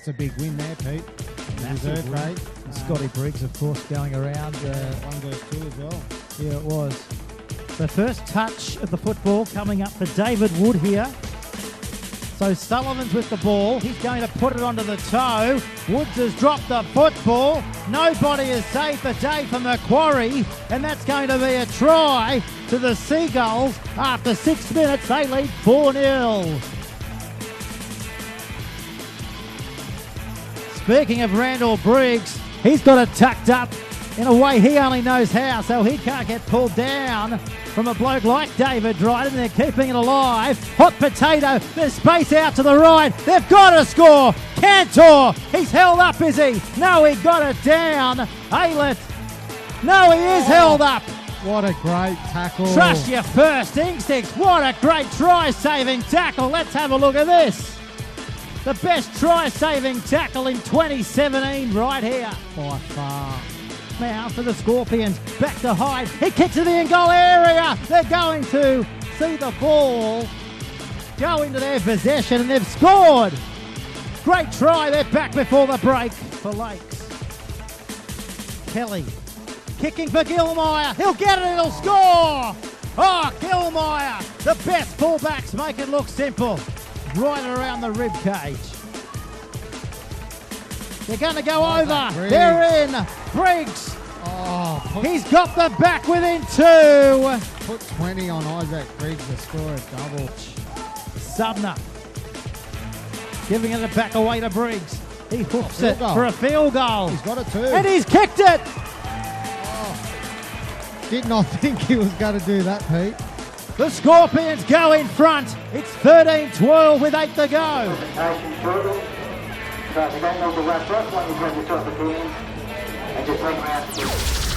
That's a big win there, Pete. Massive win. Great. Scotty Briggs, of course, going around. 1 goes 2 as well. Yeah, it was. The first touch of the football coming up for David Wood here. So Sullivan's with the ball. He's going to put it onto the toe. Woods has dropped the football. Nobody has saved the day for Macquarie. And that's going to be a try to the Seagulls. After 6 minutes, they lead 4-0. Speaking of Randall Briggs, he's got it tucked up in a way he only knows how, so he can't get pulled down from a bloke like David Dryden. They're keeping it alive. Hot potato. There's space out to the right. They've got to score. Cantor. He's held up, is he? No, he got it down. Aylett. No, he is held up. What a great tackle. Trust your first instincts. What a great try-saving tackle. Let's have a look at this. The best try-saving tackle in 2017 right here. By far. Now for the Scorpions, back to Hyde. He kicks to the in-goal area. They're going to see the ball go into their possession, and they've scored. Great try. They're back before the break for Lakes. Kelly kicking for Gilmire. He'll get it and he'll score. Oh, Gilmire. The best fullbacks make it look simple. Right around the rib cage. They're going to go over. They're in. Briggs. Oh, He's got the back within 2. Put 20 on Isaac Briggs to score a double. Subner giving it back away to Briggs. He hooks it goal. for a field goal. He's got it too. And he's kicked it. Did not think he was going to do that, Pete. The Scorpions go in front. It's 13-12 with 8 to go. So if you don't know the left foot, when you grab your top of the and just make around.